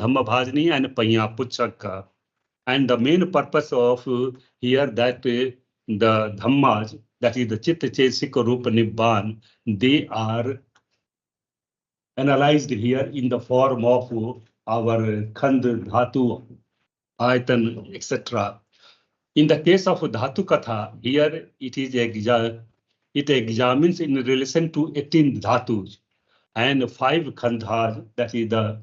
Dhammabhajani and Piṭaka. And the main purpose of here that the Dhammas, that is the Citta, Cetasika, Rūpa, Nibbāna, they are analyzed here in the form of our Khand, Dhatu, Ayatan, etc. In the case of Dhātukathā, here it examines in relation to 18 dhatus and 5 khandhas, that is the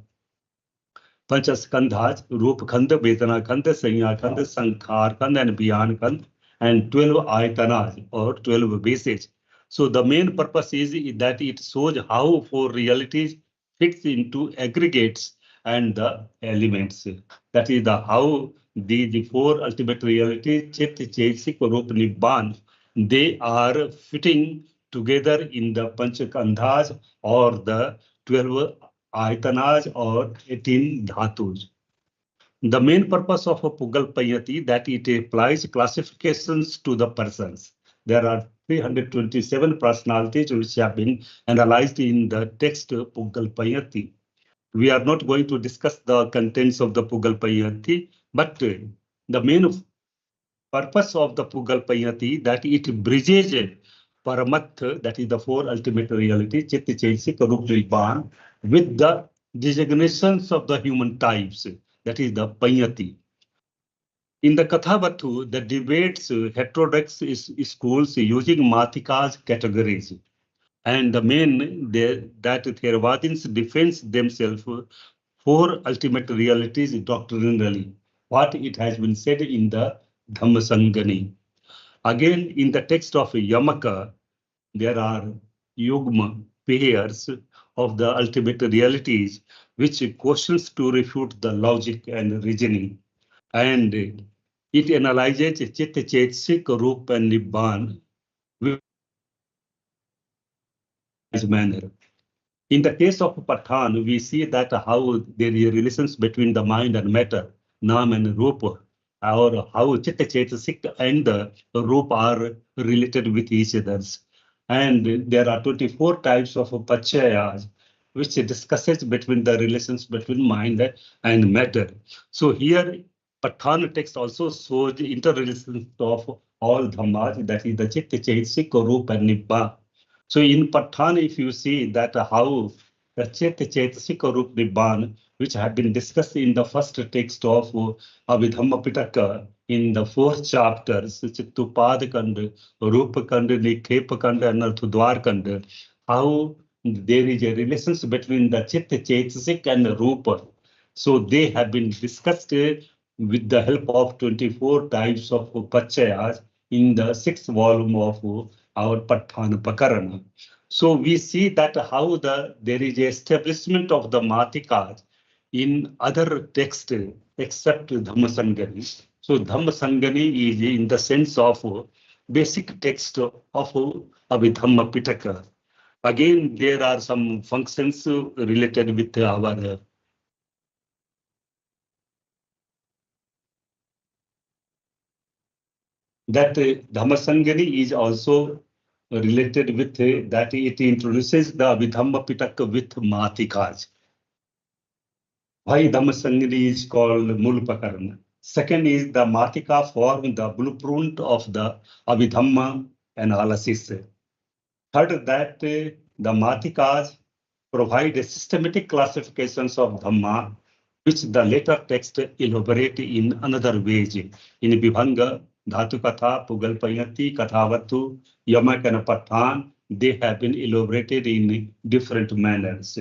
Panchaskandhas, Rūpa Khanda, Vedana Khanda, Sanya Khanda, Sankhar Khanda, and Beyond Khanda, and 12 ayatanas or 12 bases. So the main purpose is that it shows how 4 realities fits into aggregates and the elements. That is the how the 4 ultimate realities, Citta, Cetasika, Rūpa, Nibbāna, they are fitting together in the Panchakandhas or the 12 ayatanas or 18 dhatus. The main purpose of a Puggala-paññatti that it applies classifications to the persons. There are 327 personalities which have been analyzed in the text Puggala-paññatti. We are not going to discuss the contents of the Puggala-paññatti, but the main purpose of the Puggala-paññatti that it bridges Paramatha, that is the 4 ultimate realities, Citta, Cetasika, Rūpa, Nibbāna, with the designations of the human types, that is the Paññatti. In the Kathāvatthu, the debates heterodox schools using Mātikā's categories. And the main that Theravadins defends themselves 4 ultimate realities doctrinally, what it has been said in the Dhammasaṅgani. Again, in the text of Yamaka, there are yugma pairs of the ultimate realities, which questions to refute the logic and reasoning. And it analyzes Citta, Cetasika, Rūpa, and Nibbāna manner. In the case of Paṭṭhāna, we see that how there is relations between the mind and matter, Nam and Rūpa, or how Citta, Cetasika and the Rūpa are related with each other. And there are 24 types of Pachayas, which discusses between the relations between mind and matter. So here, Paṭṭhāna text also shows the interrelations of all Dhammas, that is the Citta, Cetasika, Rūpa, and Nibbāna. So in Paṭṭhāna, if you see that how the Citta, Cetasika, Rūpa, Nibbāna, which have been discussed in the first text of Abhidhamma Piṭaka in the 4th chapters, Chittupādakanda, Rūpakanda, Nikhepakanda, and Arthudvarkanda, how there is a relations between the Citta, Cetasika, and Rūpa. So they have been discussed with the help of 24 types of Pachayas in the 6th volume of our Paṭṭhāna Pakarana. So we see that how there is a establishment of the Mātikā in other texts except Dhammasaṅgani. So Dhammasaṅgani is in the sense of basic text of Abhidhamma Piṭaka. Again, there are some functions related with our that Dhammasaṅgani is also related with that it introduces the Abhidhamma Piṭaka with Mātikā. Why Dhammasaṅgani is called Mulapakarana? Second is the Mātikā form the blueprint of the Abhidhamma analysis. Third, that the Mātikās provide a systematic classifications of Dhamma, which the later text elaborate in another ways. In Vibhaṅga, Dhātukathā, Puggala-paññatti, Kathāvatthu, Yamaka, and Paṭṭhāna, they have been elaborated in different manners.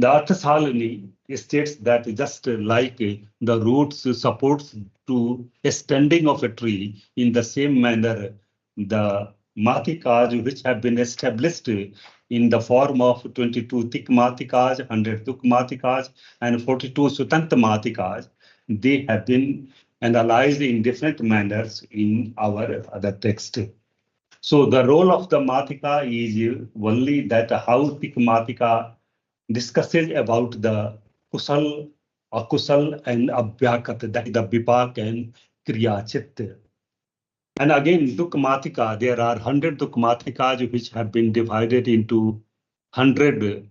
The Arthasalini states that just like the roots supports to a standing of a tree, in the same manner, the Mātikās which have been established in the form of 22 thick Mātikās, 100 Dukh Mātikās, and 42 Sutanta Mātikās, they have been analyzed in different manners in our other text. So the role of the Mātikā is only that how thick Mātikā discusses about the Kusal, Akusal, and Abhyakat, that is the Vipak and Kriya Chitta. And again, Dukh Mātikā, there are 100 Dukh Mātikās which have been divided into 13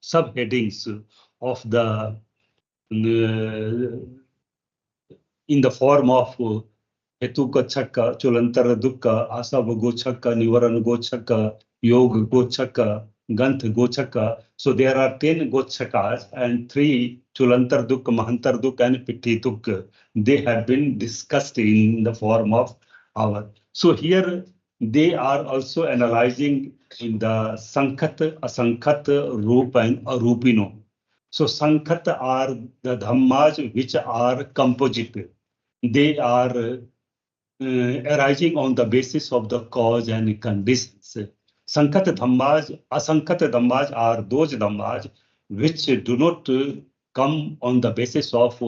subheadings of the in the form of Hetuka Chakka, Chulantara Dukkha, Asava Gochakka, Nivaran Gochakka, Yoga Gochakka, Ganth Gochakka. So there are 10 Gochakas and 3 Chulantar Dukkha, Mahantar Dukkha, and Pitti Dukkha. They have been discussed in the form of our. So here they are also analyzing in the Sankhat, Asankhat, Rūpa, and Arupino. So Sankhat are the Dhammas which are composite. They are arising on the basis of the cause and conditions. Sankhat Dhammas, Asankhat Dhammas are those Dhammas which do not come on the basis of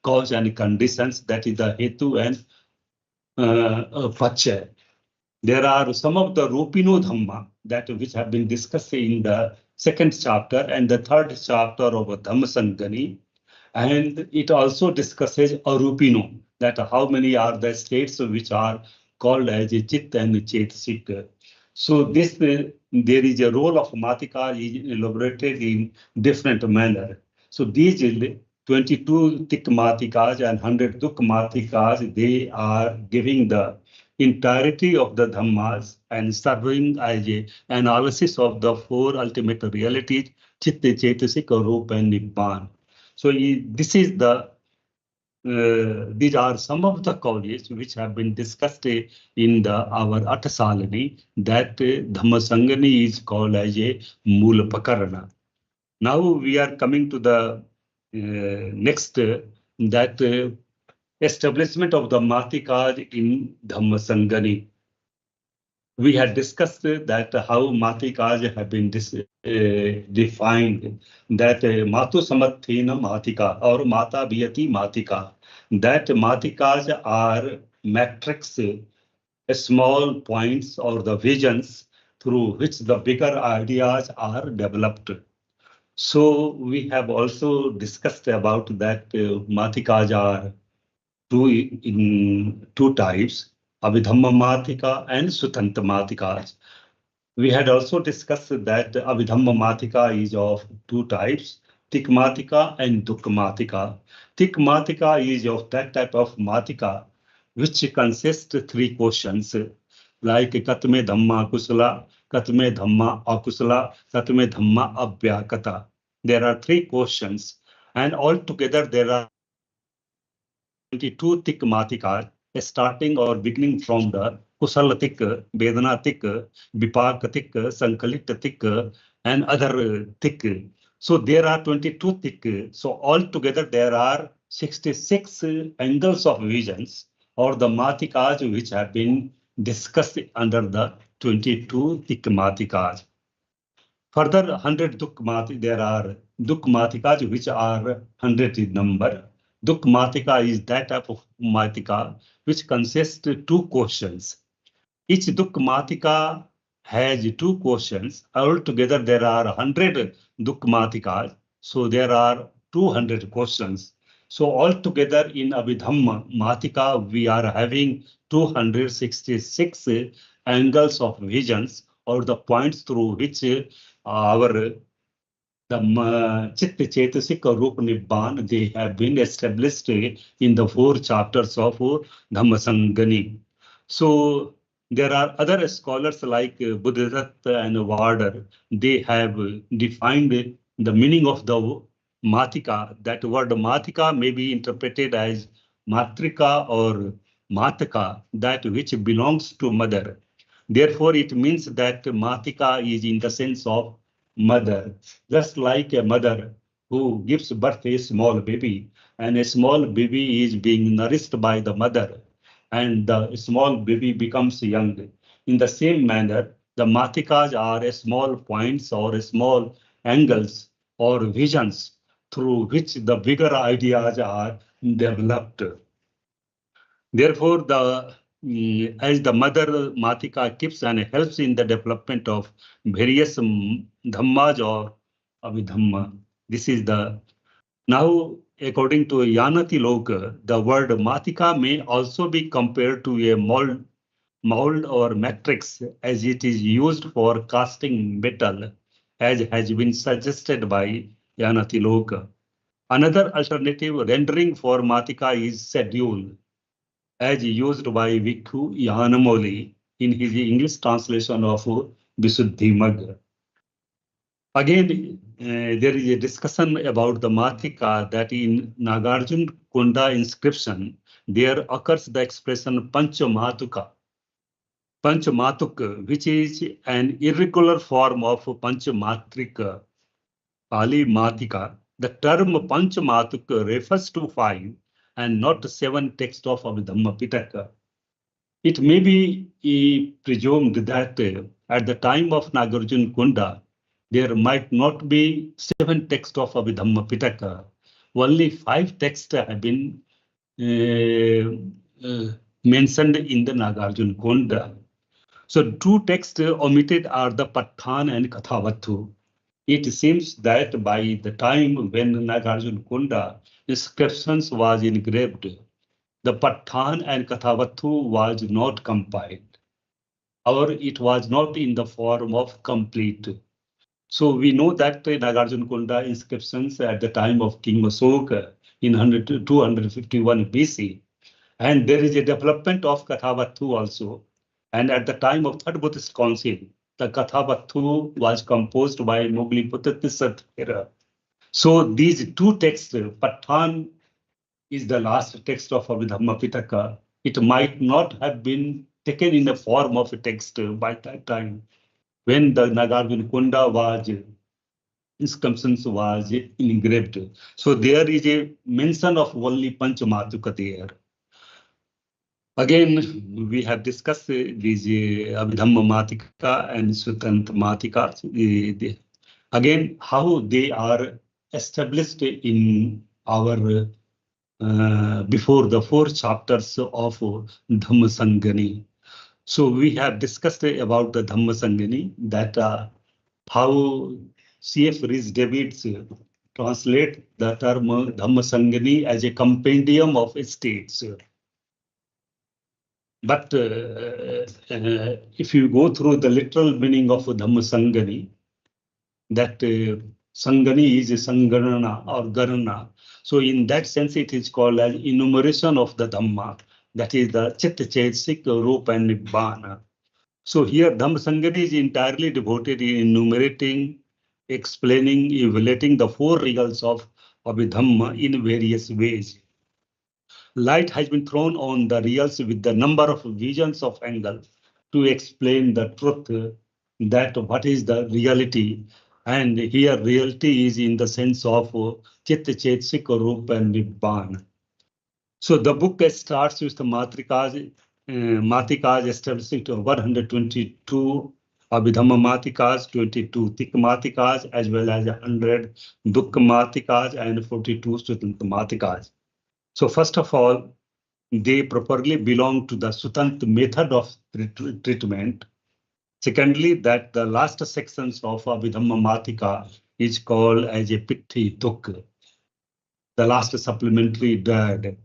cause and conditions, that is the Hetu and Pachya. There are some of the Rupino Dhamma that which have been discussed in the 2nd chapter and the 3rd chapter of Dhammasaṅgani, and it also discusses Arupino, that how many are the states which are called as Citta and Cetasika. So this there is a role of Matika is elaborated in different manner. So these 22 Tik Matikas and 100 Duk Matikas, they are giving the entirety of the Dhammas and serving as an analysis of the 4 ultimate realities, Citta, Cetasika, Rūpa, and Nibbāna. So this is the these are some of the causes which have been discussed in our Atasalani, that Dhammasaṅgani is called as a Mula Pakarana. Now we are coming to the next, that establishment of the Matika in Dhammasaṅgani. We had discussed that how Matikas have been defined, that Matu Samathena Matika or Mata Bhiyati Matika, that Matikas are matrix, small points or the visions through which the bigger ideas are developed. So we have also discussed about that Matikas are two types, Abhidhamma Matika and Sutanta Matikas. We had also discussed that Abhidhamma Matika is of 2 types, Tik Matika and Duk Matika. Tik Matika is of that type of Matika which consists 3 questions, like Katme Dhamma Kusala, Katme Dhamma Akusala, Katme Dhamma Abhyakata. There are 3 questions, and altogether there are 22 Tik Matikas, starting or beginning from the Kusala Tik, Vedana Tik, Vipaka Tik, Sankalita Tik, and other Tik. So there are 22 Tik. So altogether there are 66 angles of visions or the Matikas which have been discussed under the 22 Tik Matikas. Further 100 Duk Matikas, there are Duk Matikas which are 100 in number. Duk Matika is that type of Matika which consists 2 questions. Each Duk Matika has 2 questions. Altogether there are 100 Duk Matikas. So there are 200 questions. So altogether in Abhidhamma Matika we are having 266 angles of visions or the points through which our Citta, Cetasika, Rūpa, Nibbāna, they have been established in the 4 chapters of Dhammasaṅgani. So there are other scholars like Buddhadatta and Varder. They have defined the meaning of the Matika. That word Matika may be interpreted as Matrika or Mātika, that which belongs to mother. Therefore, it means that Matika is in the sense of mother, just like a mother who gives birth to a small baby, and a small baby is being nourished by the mother, and the small baby becomes young. In the same manner, the Matikas are small points or small angles or visions through which the bigger ideas are developed. Therefore, as the mother Matika keeps and helps in the development of various Dhammas or Abhidhamma. This is the, now according to Yanati Loka, the word Matika may also be compared to a mold or matrix as it is used for casting metal, as has been suggested by Yanatiloka. Another alternative rendering for Matika is schedule, as used by Vikhu Yanamoli in his English translation of Visuddhimagga. Again, there is a discussion about the Matika that in Nagarjuna Kunda inscription, there occurs the expression Panchamatukka, which is an irregular form of Panchamatrika, Pali Matika. The term Panchamatukka refers to 5 and not 7 texts of Abhidhamma Piṭaka. It may be presumed that at the time of Nagarjuna Kunda, there might not be 7 texts of Abhidhamma Piṭaka. Only 5 texts have been mentioned in the Nagarjuna Kunda. So 2 texts omitted are the Paṭṭhāna and Kathāvatthu. It seems that by the time when Nagarjuna Kunda inscriptions was engraved, the Paṭṭhāna and Kathāvatthu was not compiled, or it was not in the form of complete. So we know that Nagarjuna Kunda inscriptions at the time of King Asoka in 251 BC, and there is a development of Kathāvatthu also. And at the time of Third Buddhist Council, the Kathāvatthu was composed by Moggalliputta Tissatthira. So these 2 texts, Paṭṭhāna is the last text of Abhidhamma Piṭaka. It might not have been taken in the form of a text by that time, when the Nagarjuna Kunda was inscriptions was engraved. So there is a mention of only Panchamatukka there. Again, we have discussed these Abhidhamma Matika and Sutanta Matika. Again, how they are established in our before the 4 chapters of Dhammasaṅgani. So we have discussed about the Dhammasaṅgani, that how C.F. Rhys-Davids translate the term Dhammasaṅgani as a compendium of states. But if you go through the literal meaning of Dhammasaṅgani, that Saṅgani is a Saṅganana or Garana. So in that sense, it is called as enumeration of the Dhamma, that is the Citta, Cetasika, Rūpa and Nibbāna. So here Dhammasaṅgani is entirely devoted in enumerating, explaining, evaluating the 4 reals of Abhidhamma in various ways. Light has been thrown on the reals with the number of visions of angle to explain the truth, that what is the reality. And here reality is in the sense of Citta, Cetasika, Rūpa and Nibbāna. So the book starts with the Matikas establishing 122 Abhidhamma Matikas, 22 Tikka Matikas, as well as 100 Dukkha Matikas and 42 Sutanta Matikas. So first of all, they properly belong to the Sutanta method of treatment. Secondly, that the last sections of Abhidhamma Matika is called as a Pitti Dukkha, the last supplementary dad.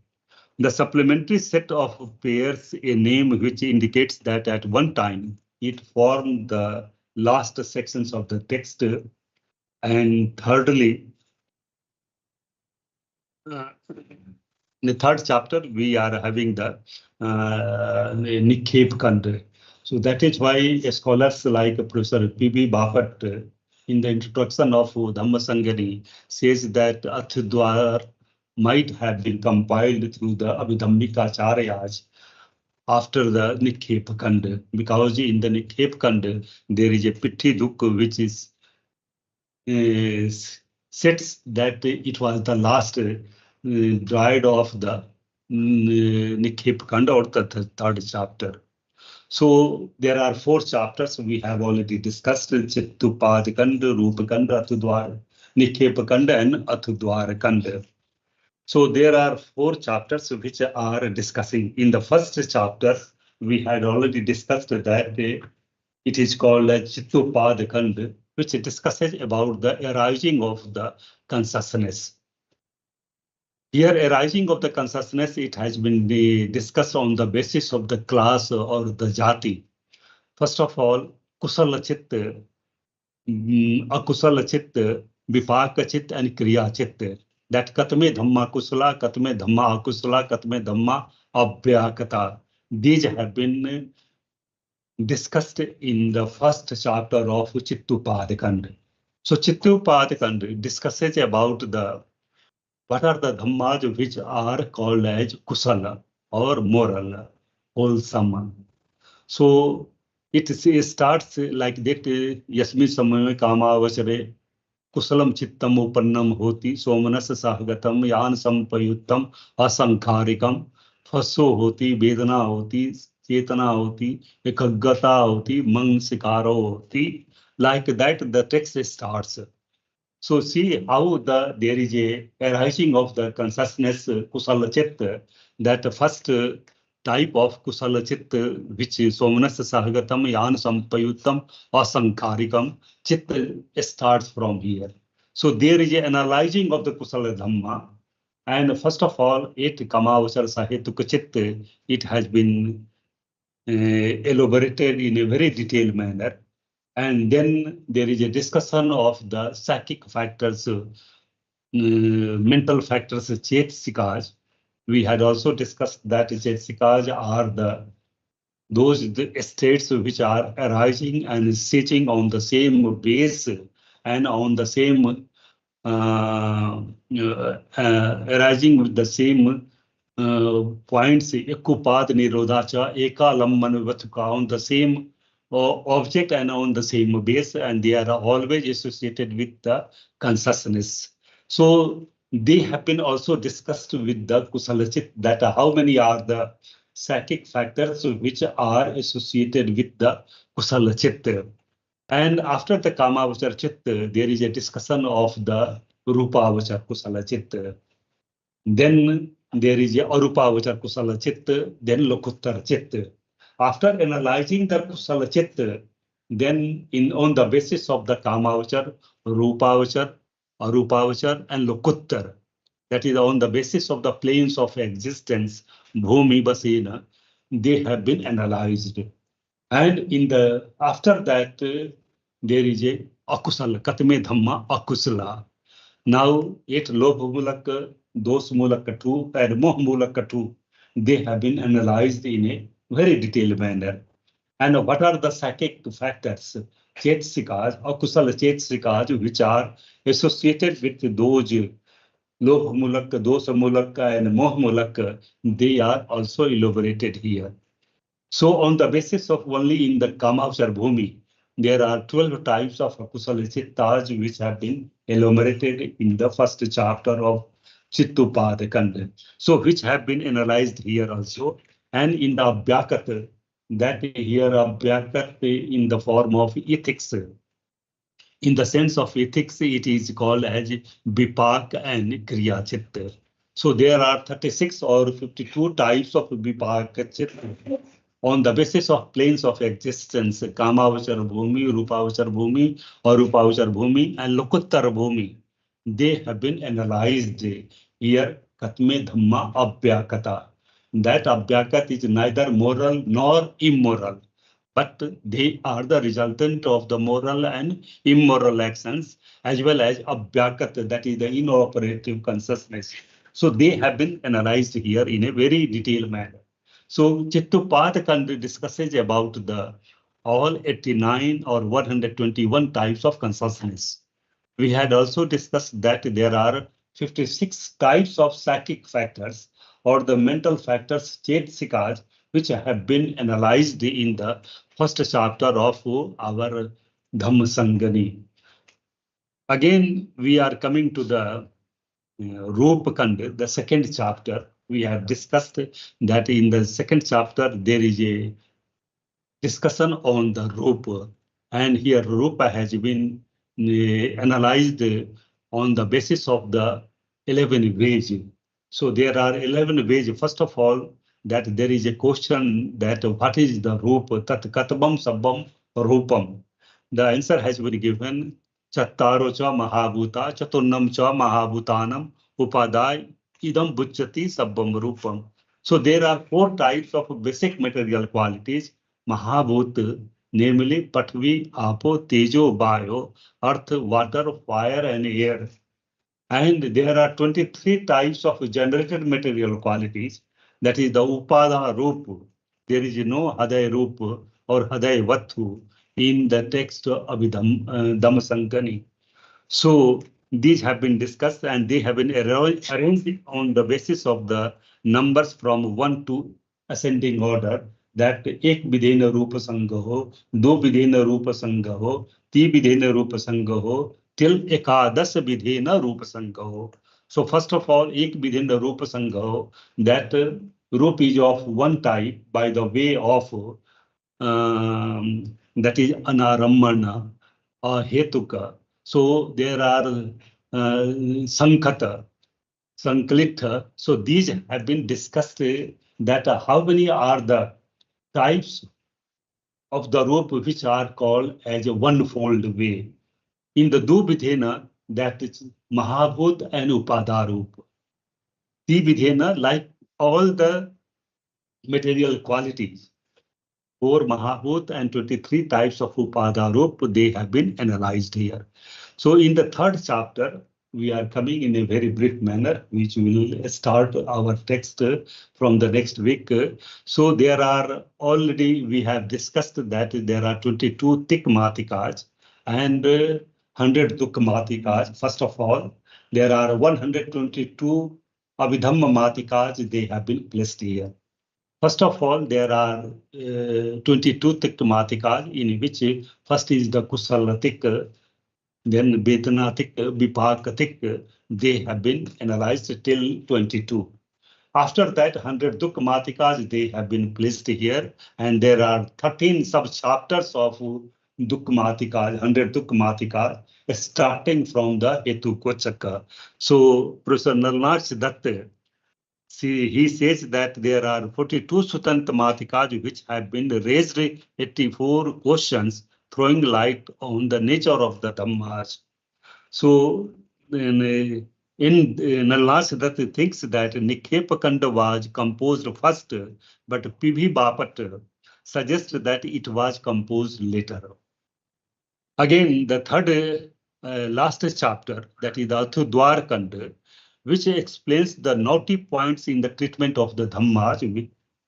The supplementary set of pairs a name which indicates that at one time it formed the last sections of the text. And thirdly, in the 3rd chapter, we are having the Nikkhe Kanda. So that is why scholars like Professor P.B. Bapat in the introduction of Dhammasaṅgani says that Athdwar might have been compiled through the Abhidhammikacharyas after the Nikkhe Kanda, because in the Nikkhe Kanda there is a Pitti Dukkha which is sets that it was the last dried of the Nikkhe Kanda, or the 3rd chapter. So there are 4 chapters we have already discussed: Chittupad Kanda, Rūpa Kanda, Athdwar, Nikkhe Kanda and Athdwar Kanda. So there are 4 chapters which are discussing. In the 1st chapter, we had already discussed that it is called as Chittupad Kanda, which discusses about the arising of the consciousness. Here, arising of the consciousness, it has been discussed on the basis of the class or the jati. First of all, Kusala Chitta, Akusala Chitta, Vipaka Chitta and Kriya Chitta. That Katme Dhamma Kusala, Katme Dhamma Akusala, Katme Dhamma Abhyakata. These have been discussed in the first chapter of Chittupadakanda. So Chittupadakanda discusses about what are the dhammas which are called as kusala or moral, wholesome. So it starts like that, Yasmi Samay Kamavachare, Kusalam Chittam Upannam Hoti, Somanas Sahagatam, Yan Sampayuttam, Asankharikam, Faso Hoti, Vedana Hoti, Chetana Hoti, Ekaggata Hoti, Mansikaro Hoti. Like that, the text starts. So see how there is a arising of the consciousness kusala chitta, that first type of kusala chitta, which is somanas sahagatam yan sampayuttam asankharikam, chitta starts from here. So there is an analyzing of the kusala dhamma, and first of all, it kamavachar sahetuka chitta, it has been elaborated in a very detailed manner. And then there is a discussion of the psychic factors, mental factors, Cetasikas. We had also discussed that Cetasikas are those states which are arising and sitting on the same base and on the same arising with the same points, Ekupad Nirodhacha, Eka Lamman Vatuka, on the same object and on the same base, and they are always associated with the consciousness. So they have been also discussed with the kusala chitta, that how many are the psychic factors which are associated with the kusala chitta. And after the kamavachar chitta, there is a discussion of the rupavachar kusala chitta. Then there is a arupavachar kusala chitta, then lokuttar chitta. After analyzing the kusala chitta, then on the basis of the kamavachar, rupavachar, arupavachar, and lokuttar, that is on the basis of the planes of existence, bhumi basena, they have been analyzed. And after that, there is a akusala, katme dhamma akusala. Now, it lobha mulaka, dos mulaka two, and moh mulaka two, they have been analyzed in a very detailed manner. And what are the psychic factors, Cetasikas, akusala Cetasikas, which are associated with those lobha mulaka, dosa mulaka, and moh mulaka, they are also elaborated here. So on the basis of only in the kamavachar bhumi, there are 12 types of akusala chittas which have been elaborated in the first chapter of Chittupadakanda. So which have been analyzed here also. And in the Abhyakat, that here Abhyakat in the form of ethics. In the sense of ethics, it is called as Vipaka and Kriya Chitta. So there are 36 or 52 types of Vipaka Chitta on the basis of planes of existence, Kamavachar Bhumi, Rupavachar Bhumi, Arupavachar Bhumi, and Lokuttar Bhumi. They have been analyzed here, Katme Dhamma Abhyakata. That Abhyakat is neither moral nor immoral, but they are the resultant of the moral and immoral actions, as well as Abhyakat, that is the inoperative consciousness. So they have been analyzed here in a very detailed manner. So Chittupadakanda discusses about all 89 or 121 types of consciousness. We had also discussed that there are 56 types of psychic factors or the mental factors, Cetasikas, which have been analyzed in the first chapter of our Dhammasaṅgani. Again, we are coming to the Rūpa Kanda, the second chapter. We have discussed that in the second chapter, there is a discussion on the Rūpa. And here Rūpa has been analyzed on the basis of the 11 ways. So there are 11 ways. First of all, that there is a question that what is the Rūpa? Tat katabam sabbam Rūpam. The answer has been given. Chattaro cha mahabhuta, chaturnam cha mahabhutanam, upadai, idam bucchati sabbam Rūpam. So there are 4 types of basic material qualities: Mahabhut, namely Pathvi, Apo, Tejo, Vayo, earth, water, fire, and air. And there are 23 types of generated material qualities. That is the Upada Rūpa. There is no Haday Rūpa or Kathāvatthu in the text of Dhammasaṅgani. So these have been discussed and they have been arranged on the basis of the numbers from 1 to ascending order. That ek videna Rūpa Sangha ho, do videna Rūpa Sangha ho, ti videna Rūpa Sangha ho, till ekadas videna Rūpa Sangha ho. So first of all, ek videna Rūpa Sangha ho, that Rūpa is of one type by the way of that is Anaramana or Hetuka. So there are Sankata, Sankalita. So these have been discussed that how many are the types of the Rūpa which are called as a one-fold way. In the Dubhidhena, that is Mahabhut and Upada Rūpa. Dibhidhena, like all the material qualities, 4 Mahabhut and 23 types of Upada Rūpa, they have been analyzed here. So in the third chapter, we are coming in a very brief manner, which will start our text from the next week. So there are already, we have discussed that there are 22 thick Mātikās and 100 Dukha Mātikās. First of all, there are 122 Abhidhamma Mātikās, they have been placed here. First of all, there are 22 thick Mātikās, in which first is the Kusala thick, then Vedana thick, Vibhaṅga thick, they have been analyzed till 22. After that, 100 Dukha Mātikās, they have been placed here, and there are 13 sub-chapters of Dukha Mātikās, 100 Dukha Mātikās, starting from the Hetu Gochaka. So, Professor Nalnach Datta, he says that there are 42 Sutanta Mātikās which have been raised 84 questions throwing light on the nature of the Dhammas. So in Nalnach Datta thinks that Nikhepakanda was composed first, but P.V. Bapat suggests that it was composed later. Again, the third last chapter, that is the Athudwar Kanda, which explains the naughty points in the treatment of the Dhammas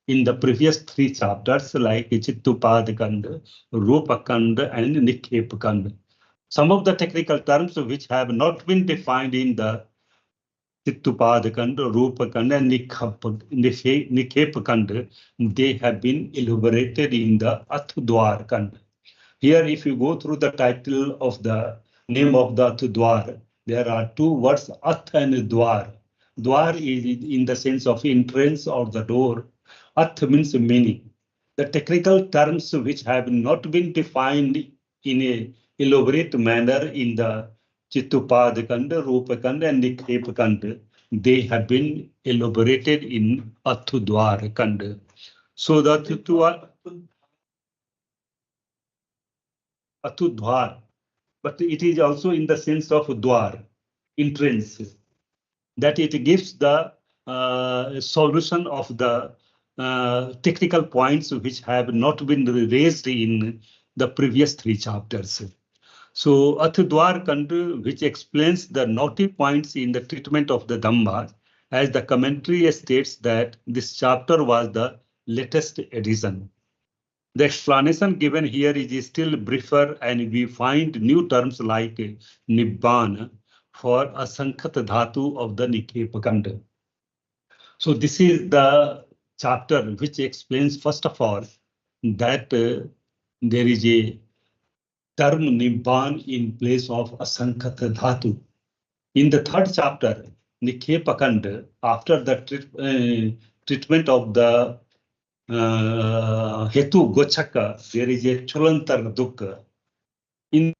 in the previous 3 chapters, like Chittupadakanda, Rūpakanda, and Nikhepakanda. Some of the technical terms which have not been defined in the Chittupadakanda, Rūpakanda, and Nikhepakanda, they have been elaborated in the Athudwar Kanda. Here, if you go through the title of the name of the Athudwar, there are 2 words, Ath and Dwar. Dwar is in the sense of entrance or the door. Ath means meaning. The technical terms which have not been defined in a elaborate manner in the Chittupadakanda, Rūpakanda, and Nikhepakanda, they have been elaborated in Athudwar Kanda. So the Athudwar, but it is also in the sense of Dwar, entrance, that it gives the solution of the technical points which have not been raised in the previous 3 chapters. So Athudwar Kanda, which explains the naughty points in the treatment of the Dhamma, as the commentary states that this chapter was the latest edition. The explanation given here is still briefer, and we find new terms like Nibbāna for a Sankhata Dhatu of the Nikhepakanda. So this is the chapter which explains, first of all, that there is a term Nibbāna in place of a Sankhata Dhatu. In the third chapter, Nikhepakanda, after the treatment of the Hetu Gochaka, there is a Chulantar Dukha. In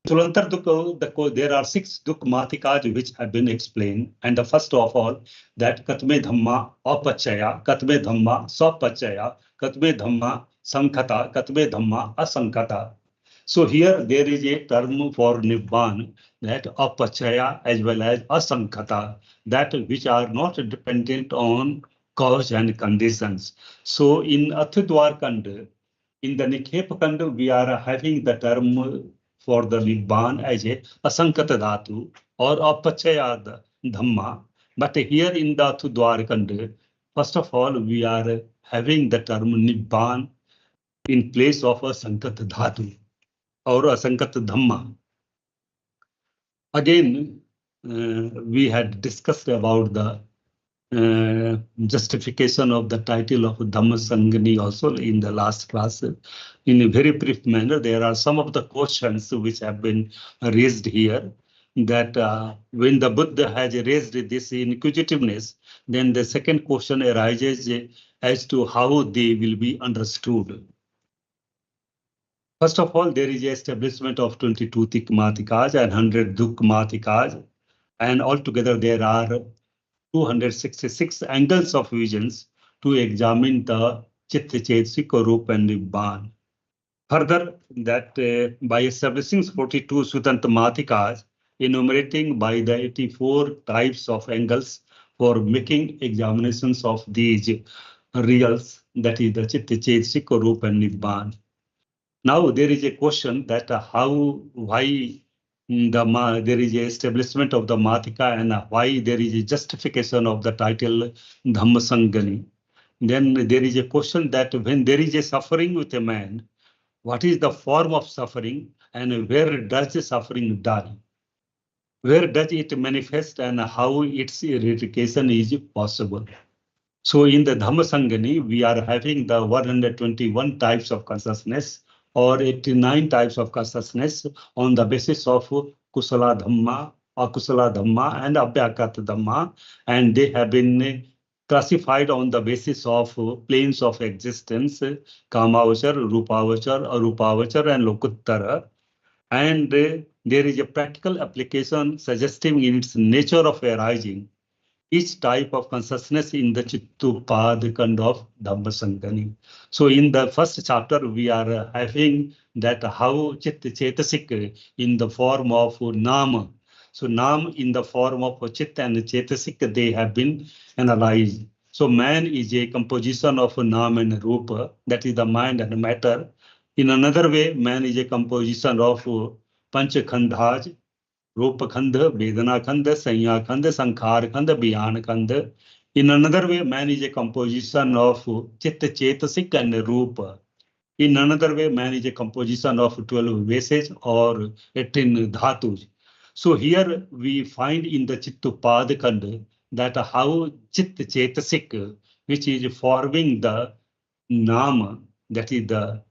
Chulantar Dukha, there are 6 Dukha Mātikās which have been explained. And the first of all, that Katme Dhamma Apachaya, Katme Dhamma Sapachaya, Katme Dhamma Sankhata, Katme Dhamma Asankhata. So here there is a term for Nibbāna, that Apachaya as well as Asankhata, that which are not dependent on cause and conditions. So in Athudwar Kanda, In the Nibbāna, we are having the term for the Nibbāna as a asankata dhatu or apachaya dhamma. But here in the Dhammasangani, first of all, we are having the term Nibbāna in place of asankata dhatu or asankata dhamma. Again, we had discussed about the justification of the title of Dhammasaṅgani also in the last class. In a very brief manner, there are some of the questions which have been raised here, that when the Buddha has raised this inquisitiveness, then the second question arises as to how they will be understood. First of all, there is the establishment of 22 Thik Mātikās and 100 Duk Mātikās, and altogether there are 266 angles of visions to examine the Citta, Cetasika, Rūpa and Nibbāna. Further, that by establishing 42 Sutanta Mātikās, enumerating by the 84 types of angles for making examinations of these reals, that is the Citta, Cetasika, Rūpa and Nibbāna. Now there is a question that why there is a establishment of the Matika and why there is a justification of the title Dhammasaṅgani. Then there is a question that when there is a suffering with a man, what is the form of suffering and where does the suffering die? Where does it manifest and how its eradication is possible? So in the Dhammasaṅgani, we are having the 121 types of consciousness or 89 types of consciousness on the basis of Kusala Dhamma, Akusala Dhamma, and Abhyakata Dhamma, and they have been classified on the basis of planes of existence, Kamavachar, Rūpavachar, Arūpavachar, and Lokuttara. And there is a practical application suggesting in its nature of arising each type of consciousness in the Chittupada of Dhammasaṅgani. So in the first chapter, we are having that how Citta, Cetasika in the form of Nama. So Nam in the form of Citta and Cetasika, they have been analyzed. So man is a composition of Nam and Rūpa, that is the mind and matter. In another way, man is a composition of Panchakhandhas, Rūpa Khandha, Vedana Khandha, Sanya Khandha, Sankhar Khandha, Vijnana Khandha. In another way, man is a composition of Citta, Cetasika and Rūpa. In another way, man is a composition of 12 bases or 18 dhatus. So here we find in the Chittupada Khandha that how Citta, Cetasika, which is forming the Nama, that is the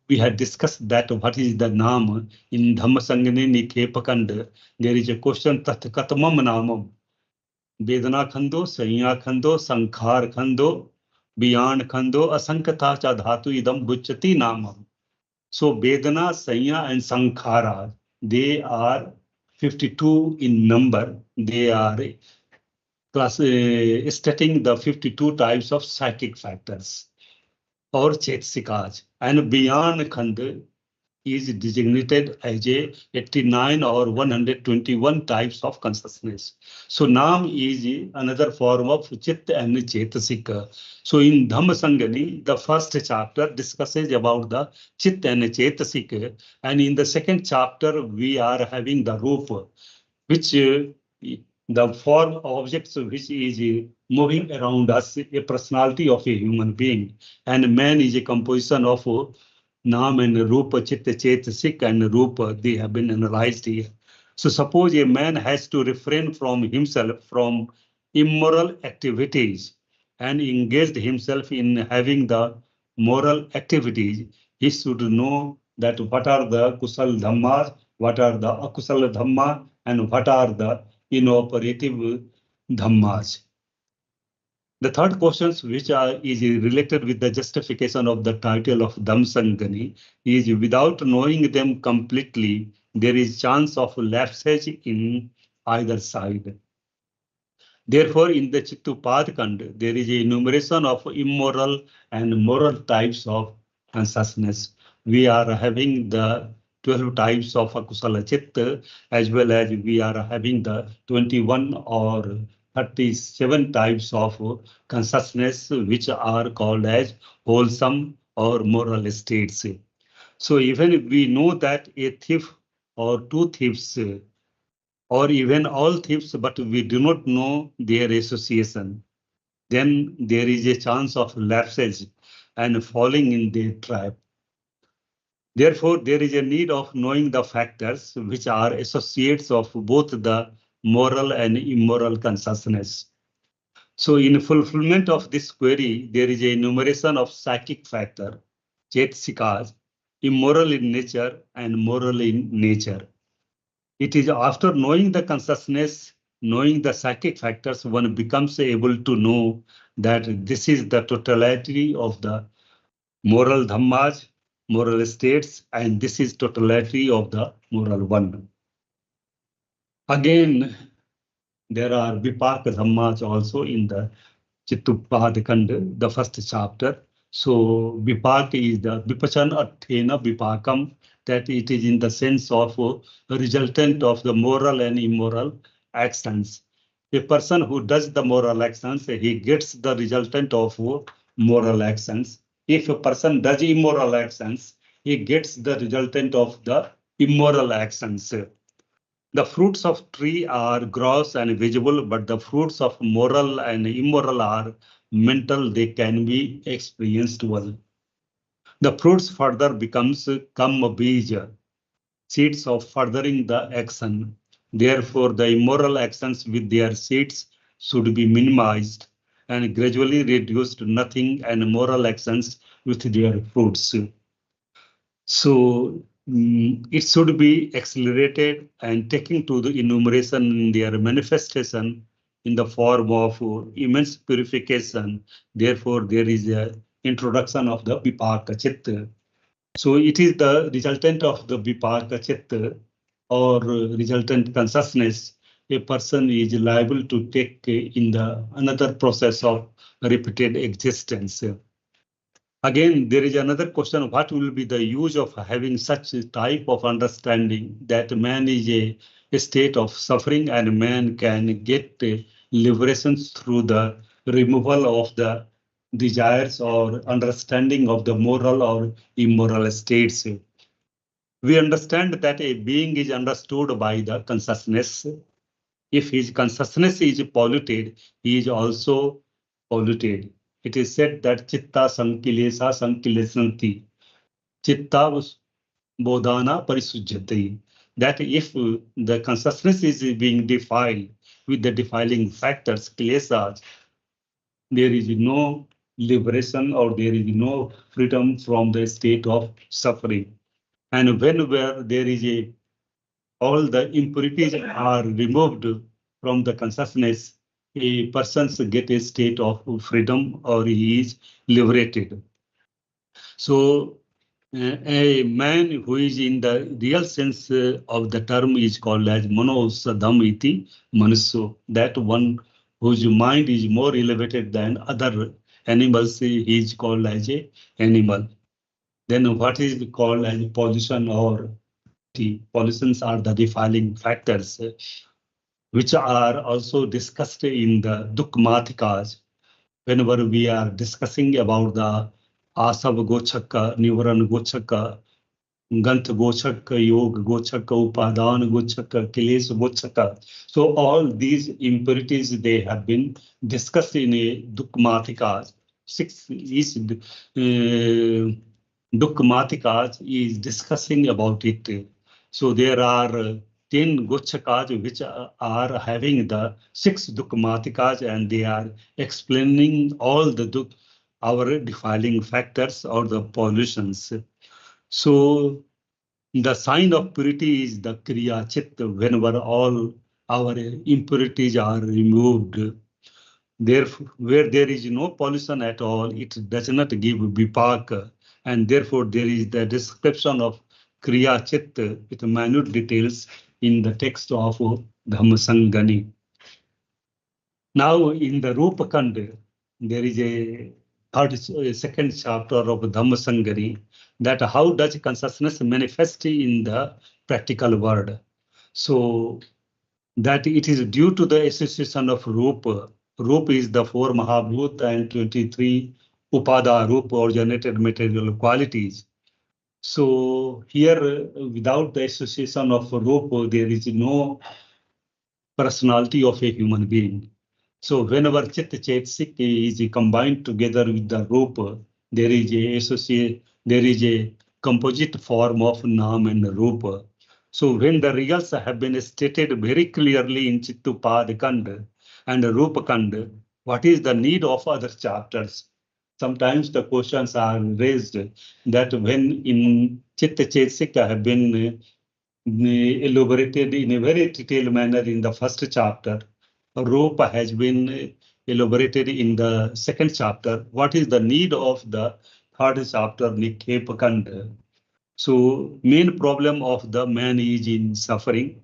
we had discussed that what is the Nama in Dhammasaṅgani Nibbāna. There is a question Tathakatamam Namam. Vedana Khando, Sanya Khando, Sankhar Khando, Vijnana Khando, Asankata cha Dhatu idam Bucchati Namam. So Vedana, Sanya, and Sankhara, they are 52 in number. They are stating the 52 types of psychic factors or Cetasikas, and Vijnana Khanda is designated as a 89 or 121 types of consciousness. So Nam is another form of Citta and Cetasika. So in Dhammasaṅgani, the first chapter discusses about the Citta and Cetasika, and in the second chapter we are having the Rūpa, which the form objects which is moving around us, a personality of a human being, and man is a composition of Nam and Rūpa, Citta, Cetasika and Rūpa. They have been analyzed here. So suppose a man has to refrain from himself from immoral activities and engaged himself in having the moral activities. He should know that what are the Kusal Dhammas, what are the Akusala Dhamma, and what are the inoperative Dhammas. The third question, which is related with the justification of the title of Dhammasaṅgani, is without knowing them completely, there is chance of lapsage in either side. Therefore, in the Chittupada Khandha, there is a enumeration of immoral and moral types of consciousness. We are having the 12 types of Akusala Citta, as well as we are having the 21 or 37 types of consciousness which are called as wholesome or moral states. So even if we know that a thief or two thieves or even all thieves, but we do not know their association, then there is a chance of lapses and falling in their trap. Therefore, there is a need of knowing the factors which are associates of both the moral and immoral consciousness. So in fulfillment of this query, there is a enumeration of psychic factor, Cetasikas, immoral in nature and moral in nature. It is after knowing the consciousness, knowing the psychic factors, one becomes able to know that this is the totality of the moral dhammas, moral states, and this is totality of the moral one. Again, there are Vipaka dhammas also in the Chitta-upadikanda, the first chapter. So Vipaka is the Vipachan Athena Vipakam, that it is in the sense of a resultant of the moral and immoral actions. A person who does the moral actions, he gets the resultant of moral actions. If a person does immoral actions, he gets the resultant of the immoral actions. The fruits of tree are gross and visible, but the fruits of moral and immoral are mental, they can be experienced well. The fruits further becomes kamma bija, seeds of furthering the action. Therefore, the immoral actions with their seeds should be minimized and gradually reduced to nothing, and moral actions with their fruits. So it should be accelerated and taken to the enumeration in their manifestation in the form of immense purification. Therefore, there is a introduction of the Vipaka Citta. So it is the resultant of the Vipaka Citta or resultant consciousness a person is liable to take in the another process of repeated existence. Again, there is another question, what will be the use of having such a type of understanding that man is a state of suffering and man can get liberation through the removal of the desires or understanding of the moral or immoral states. We understand that a being is understood by the consciousness. If his consciousness is polluted, he is also polluted. It is said that Citta sankilesa sankilesanti, Citta bodhana parisujjati. That if the consciousness is being defiled with the defiling factors, kilesas, there is no liberation or there is no freedom from the state of suffering. And where there is all the impurities are removed from the consciousness, a person get a state of freedom or he is liberated. So a man who is in the real sense of the term is called as manosadham iti manuso, that one whose mind is more elevated than other animals, he is called as a animal. Then what is called as pollution or pollutions are the defiling factors which are also discussed in the Matikas. Whenever we are discussing about the Asava Gochaka, Nivaran Gochaka, Gantha Gochaka, Yoga Gochaka, Upadan Gochaka, Kiles Gochaka. So all these impurities, they have been discussed in a Matikas. 6 is Matikas is discussing about it. So there are 10 Gochakas which are having the 6 Matikas, and they are explaining all the our defiling factors or the pollutions. So the sign of purity is the Kriya Chitta, whenever all our impurities are removed. Therefore, where there is no pollution at all, it does not give Vipaka, and therefore there is the description of Kriya Chitta with minute details in the text of Dhammasaṅgani. Now in the Rūpa Kanda, there is a second chapter of Dhammasaṅgani, that how does consciousness manifest in the practical world. So that it is due to the association of Rūpa. Rūpa is the 4 Mahabhuta and 23 Upada Rūpa or generated material qualities. So here, without the association of Rūpa, there is no personality of a human being. So whenever Citta Cetasika is combined together with the Rūpa, there is a composite form of Nam and Rūpa. So when the reals have been stated very clearly in Chittupada Kanda and Rūpa Kanda, what is the need of other chapters? Sometimes the questions are raised that when in Citta Cetasika have been elaborated in a very detailed manner in the first chapter, Rūpa has been elaborated in the second chapter. What is the need of the third chapter, Nikhepa Kanda? So main problem of the man is in suffering.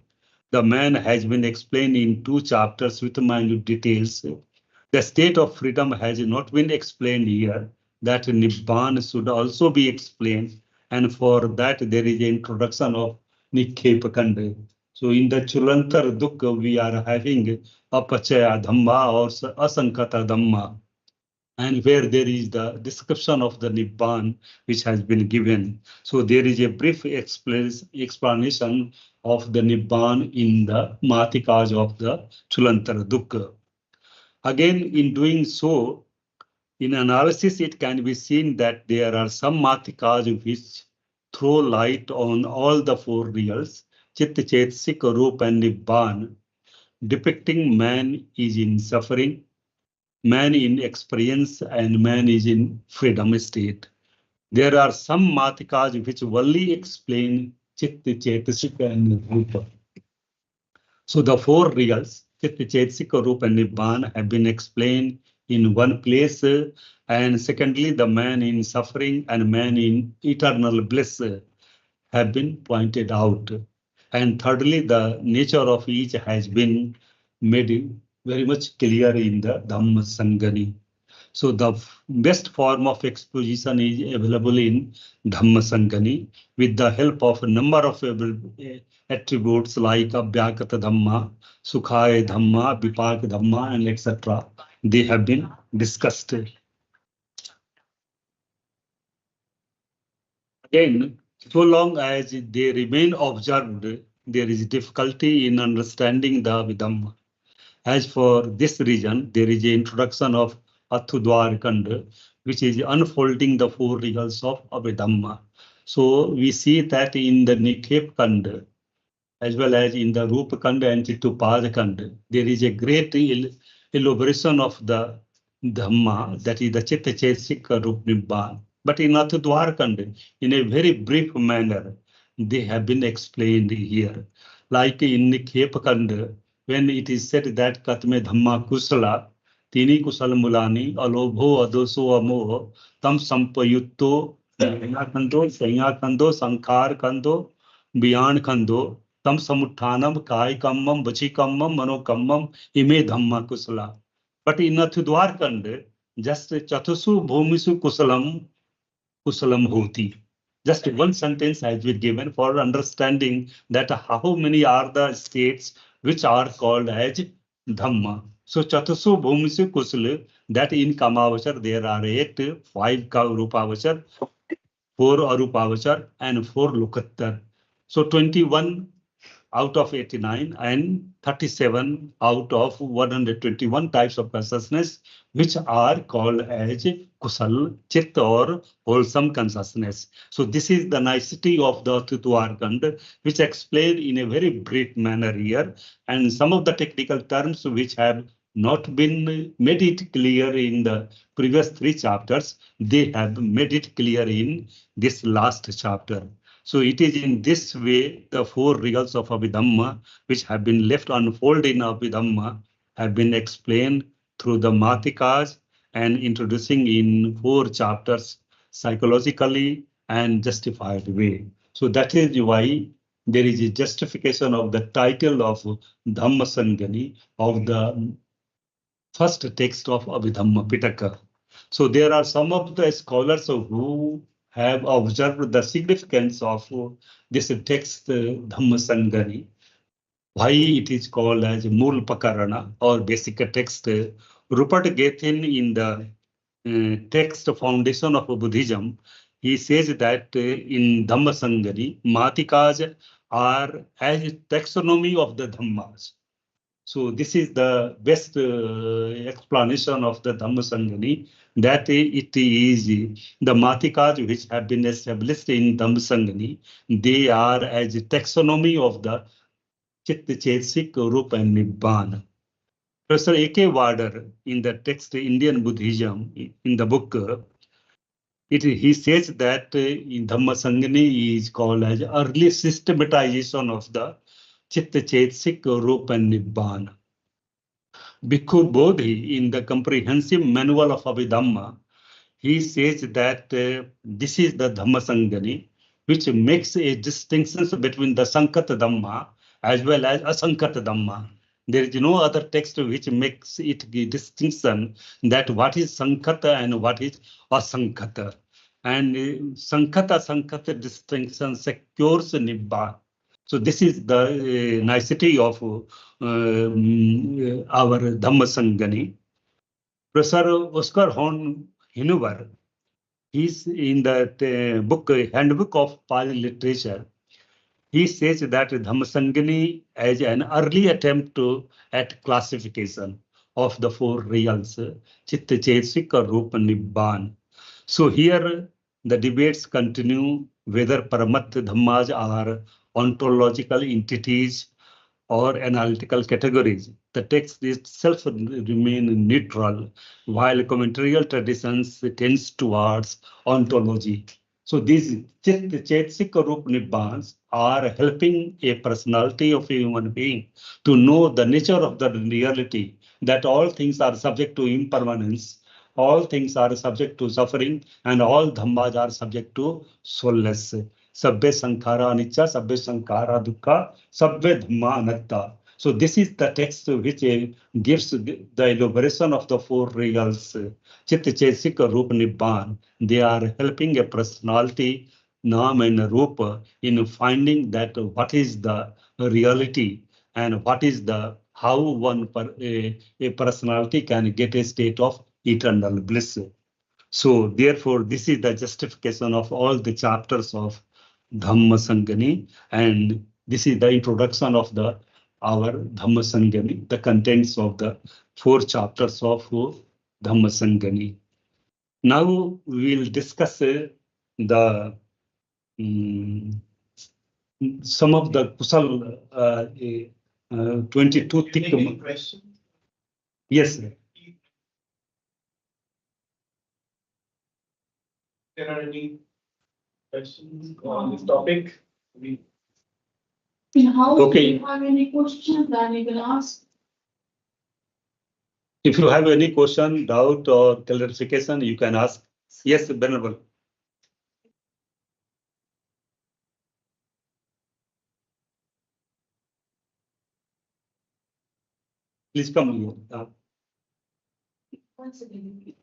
The man has been explained in 2 chapters with minute details. The state of freedom has not been explained here. That Nibbāna should also be explained. And for that, there is an introduction of Nikhepa Kanda. So in the Chulantar Dukkha, we are having Apachaya Dhamma or Asankata Dhamma, and where there is the description of the Nibbāna which has been given. So there is a brief explanation of the Nibbāna in the Mātikās of the Chulantar Dukkha. Again, in doing so, in analysis, it can be seen that there are some Mātikās which throw light on all the 4 reals, Citta Cetasika, Rūpa and Nibbāna, depicting man is in suffering, man in experience, and man is in freedom state. There are some Mātikās which only explain Citta Cetasika and Rūpa. So the 4 reals, Citta Cetasika, Rūpa and Nibbāna, have been explained in one place, and secondly, the man in suffering and man in eternal bliss have been pointed out. And thirdly, the nature of each has been made very much clear in the Dhammasaṅgani. So the best form of exposition is available in Dhammasaṅgani with the help of a number of attributes like Abhyakata Dhamma, Sukhaya Dhamma, Vipaka Dhamma, and etc. They have been discussed. Again, so long as they remain observed, there is difficulty in understanding the Abhidhamma. As for this reason, there is an introduction of Athudwar Kanda, which is unfolding the 4 reals of Abhidhamma. So we see that in the Nikhep Kanda, as well as in the Rūpa Kanda and Chittupada Kanda, there is a great elaboration of the Dhamma, that is the Citta Cetasika Rūpa Nibbāna. But in Athudwar Kanda, in a very brief manner, they have been explained here. Like in Nikhep Kanda, when it is said that Katme Dhamma Kusala, Tini Kusal Mulani, Alobho, Adoso Amo, Tam Sampayutto, Kando, Sanya Kando, Sankar Kando, Beyond Kando, Tam Samuthanam, Kai Kammam, Bachi Kammam, Mano Kammam, Ime Dhamma Kusala. But in Athudwar Kanda, just Chatusu Bhumisu Kusalam, Kusalam Hoti. Just one sentence has been given for understanding that how many are the states which are called as Dhamma. So Chatusu Bhumisu Kusala, that in Kamavachar there are 8, 5 Rupavachar, 4 Arupavachar, and 4 Lokattar. So 21 out of 89 and 37 out of 121 types of consciousness, which are called as Kusal, Chitta, or wholesome consciousness. So this is the nicety of the Athudwar Kanda, which explained in a very brief manner here. And some of the technical terms which have not been made it clear in the previous 3 chapters, they have made it clear in this last chapter. So it is in this way the 4 reals of Abhidhamma, which have been left unfolded in Abhidhamma, have been explained through the Mātikās and introducing in 4 chapters psychologically and justified way. So that is why there is a justification of the title of Dhammasaṅgani, of the first text of Abhidhamma Piṭaka. So there are some of the scholars who have observed the significance of this text Dhammasaṅgani. why it is called as Mool Pakarana or basic text. Rupert Gethin in the text foundation of Buddhism, he says that in Dhammasaṅgani, Matikas are as taxonomy of the Dhammas. So this is the best explanation of the Dhammasaṅgani, that it is the Matikas which have been established in Dhammasaṅgani. They are as taxonomy of the Citta, Cetasika, Rūpa and Nibbāna. Professor A.K. Warder in the text Indian Buddhism in the book, he says that in Dhammasaṅgani is called as early systematization of the Citta, Cetasika, Rūpa and Nibbāna. Bhikkhu Bodhi in the comprehensive manual of Abhidhamma, he says that this is the Dhammasaṅgani, which makes a distinction between the Saṅkhata Dhamma as well as Asaṅkhata Dhamma. There is no other text which makes it the distinction that what is Saṅkhata and what is Asaṅkhata. And Saṅkhata distinction secures Nibbāna. So this is the nicety of our Dhammasaṅgani. Professor Oscar Horn Hinuver, he's in the book Handbook of Pali Literature. He says that Dhammasaṅgani as an early attempt at classification of the four reals, Citta, Cetasika, Rūpa, Nibbāna. So here the debates continue whether Paramat Dhammas are ontological entities or analytical categories. The text itself remain neutral, while commentarial traditions tends towards ontology. So these Citta, Cetasika, Rūpa, Nibbāna are helping a personality of a human being to know the nature of the reality, that all things are subject to impermanence, all things are subject to suffering, and all Dhammas are subject to soulless. Sabbe sankhara anicca, sabbe sankhara dukkha, sabbe dhamma anatta. So this is the text which gives the elaboration of the four reals, Citta, Cetasika, Rūpa, Nibbāna. They are helping a personality, Nam and Rūpa, in finding that what is the reality and what is the how one a personality can get a state of eternal bliss. So therefore, this is the justification of all the chapters of Dhammasaṅgani, and this is the introduction of our Dhammasaṅgani, the contents of the 4 chapters of Dhammasaṅgani. Now we will discuss the some of the Kusal 22 thick. Yes, sir. There are any questions on this topic? In house, Okay. if you have any questions, then you can ask. If you have any question, doubt, or clarification, you can ask. Yes, Venerable. Please come here. Once again,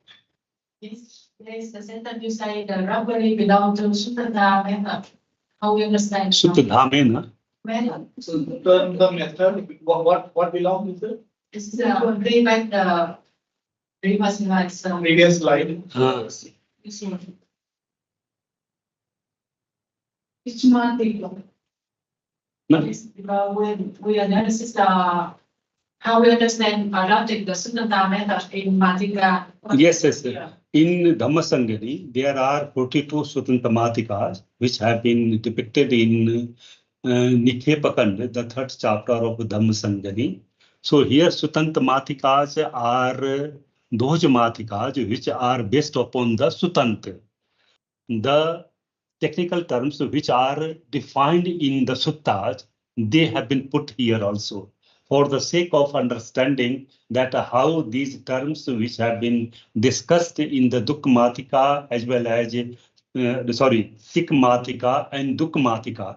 yes, there is the sentence you say the robbery belongs to Suttadha method. How we understand? Suttadhamena. Method. So the method, what belongs to it? This is bring back the previous slide. Previous slide. This one. It's Mātikā. Yes, because when we analysis how we understand adopting the Suttadha method in Matika. Yes, yes. In Dhammasaṅgani, there are 42 Sutanta Matikas which have been depicted in Nikhepakanda, the 3rd chapter of Dhammasaṅgani. So here Sutanta Matikas are those Matikas which are based upon the Sutanta. The technical terms which are defined in the Suttas, they have been put here also, for the sake of understanding that how these terms which have been discussed in the Dukkha Matika as well as Sikh Matika and Dukkha Matika,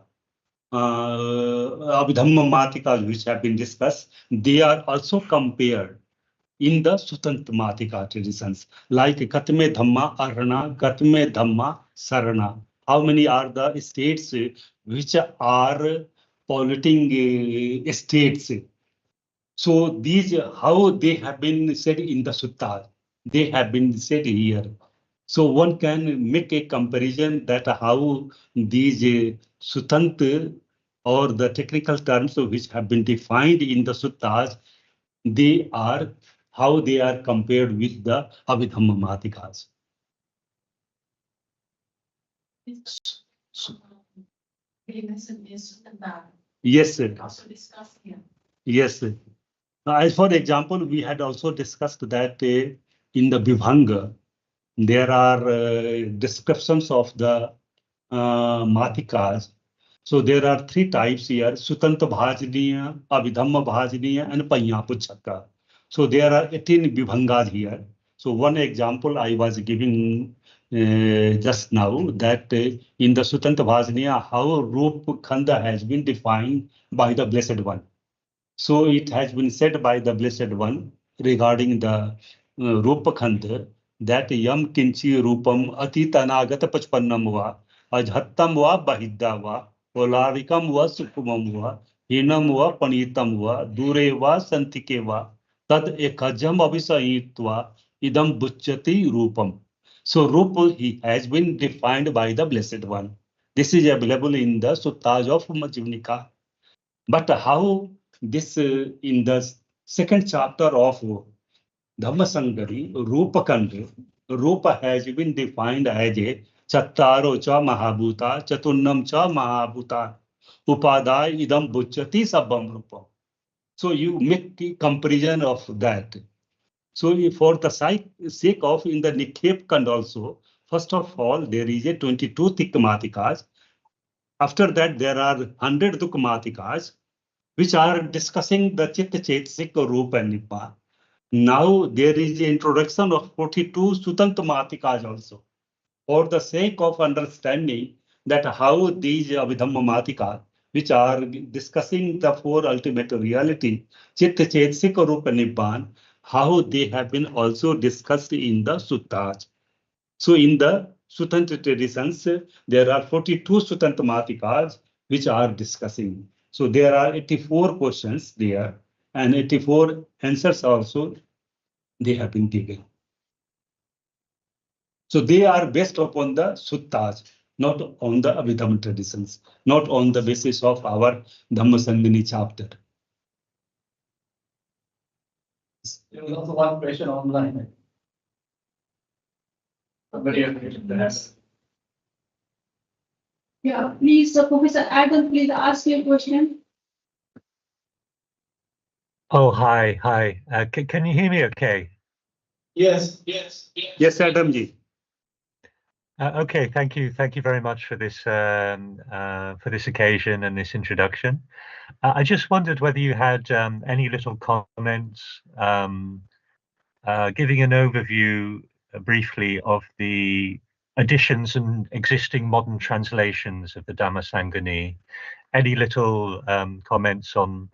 Abhidhamma Piṭaka which have been discussed, they are also compared in the Sutanta Matika traditions, like Katme Dhamma Arana, Katme Dhamma Sarana. How many are the states which are polluting states. So these, how they have been said in the suttas, they have been said here. So one can make a comparison that how these sutant or the technical terms which have been defined in the suttas, they are how they are compared with the Abhidhamma Matikas. Yes, sir. Also discussed here. Yes, sir. As for example, we had also discussed that in the Vibhaṅga, there are descriptions of the Matikas. So there are three types here: Sutanta Bhajaniya, Abhidhamma Bhajaniya, and Puṭṭhāna. So there are 18 Vibhaṅgas here. So one example I was giving just now, that in the Sutanta Bhajaniya, how Rūpa Khanda has been defined by the Blessed One. So it has been said by the Blessed One regarding the Rūpa Khanda that Yam Kinchi Rūpam Atitanagata Pachpannam va Ajhattam va Bahidda va Polarikam va Sukumam va Hinam va Panitam va Dure va Santike va Tad Ekajam Abhisahitva Idam Buchyati Rūpam. So Rūpa he has been defined by the Blessed One. This is available in the Suttas of Majjhimnika. But how this in the second chapter of Dhammasaṅgani, Rūpa Khanda, Rūpa has been defined as a Chattaro cha Mahabhuta, Chatunnam cha Mahabhuta, Upadaya idam Buchyati Sabbam Rūpam. So you make a comparison of that. So for the sake of in the Nikhep Khanda also, first of all, there is a 22 Matikas. After that, there are 100 Matikas, which are discussing the Citta, Cetasika, Rūpa and Nibbāna. Now there is the introduction of 42 Sutanta Matikas also, for the sake of understanding that how these Abhidhamma Matikas, which are discussing the four ultimate reality, Citta, Cetasika, Rūpa and Nibbāna, how they have been also discussed in the Suttas. So in the Sutanta traditions, there are 42 Sutanta Matikas which are discussing. So there are 84 questions there and 84 answers also they have been given. So they are based upon the suttas, not on the Abhidhamma traditions, not on the basis of our Dhammasangani chapter. There was also one question online. Somebody has raised their hand. Yeah, please, Professor Adam, please ask your question. Oh, hi. Can you hear me okay? Yes. Yes, Adam ji. Okay, thank you very much for this occasion and this introduction. I just wondered whether you had any little comments, giving an overview briefly of the additions and existing modern translations of the Dhammasaṅgani. Any little comments on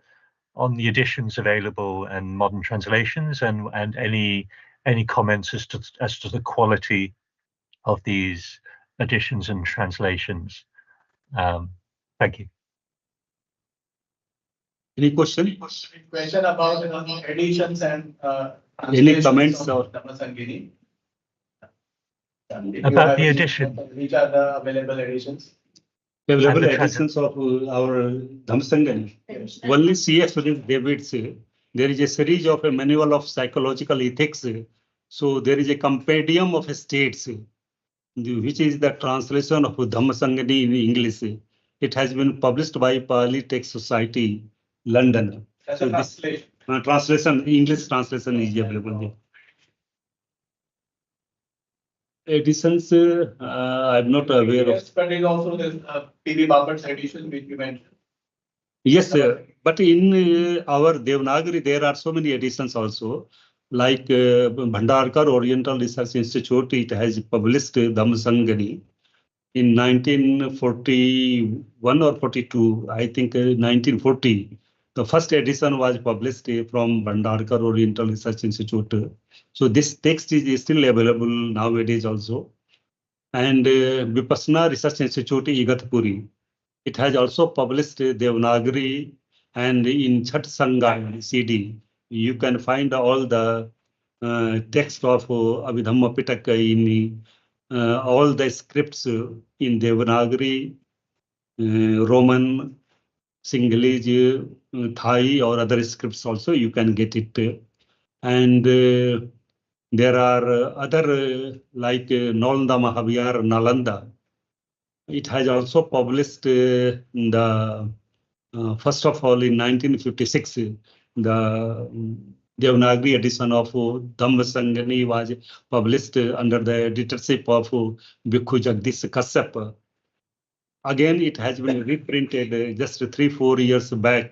the editions available and modern translations, and any comments as to the quality of these editions and translations. Thank you. Any question? Question about editions and Any comments of or Dhammasaṅgani? About the edition. Which are the available editions? available editions of our Dhammasangani? Yes. Only C.F. David's. There is a series of a manual of psychological ethics. So there is a compendium of states, which is the translation of Dhammasangani in English. It has been published by Pali Text Society, London. That's So a this translation. translation, English translation is available there. Editions, I'm not aware of. Yes, but it also this P.V. Bapat's edition which you mentioned. Yes, sir. But in our Devanagari, there are so many editions also. Like Bhandarkar Oriental Research Institute, it has published Dhammasaṅgani in 1941 or 42, I think 1940. The first edition was published from Bhandarkar Oriental Research Institute. So this text is still available nowadays also. And Vipassana Research Institute, Igatpuri, It has also published Devanagari, and in Cetasika CD, you can find all the text of Abhidhamma Piṭaka in all the scripts in Devanagari, Roman, Sinhalese, Thai, or other scripts also. You can get it. And there are other like Nalanda Mahabhayar, Nalanda. It has also published the first of all in 1956 the Devanagari edition of Dhammasaṅgani was published under the editorship of Bhikkhu Jagdish Kashyap. Again, it has been reprinted just 3-4 years back.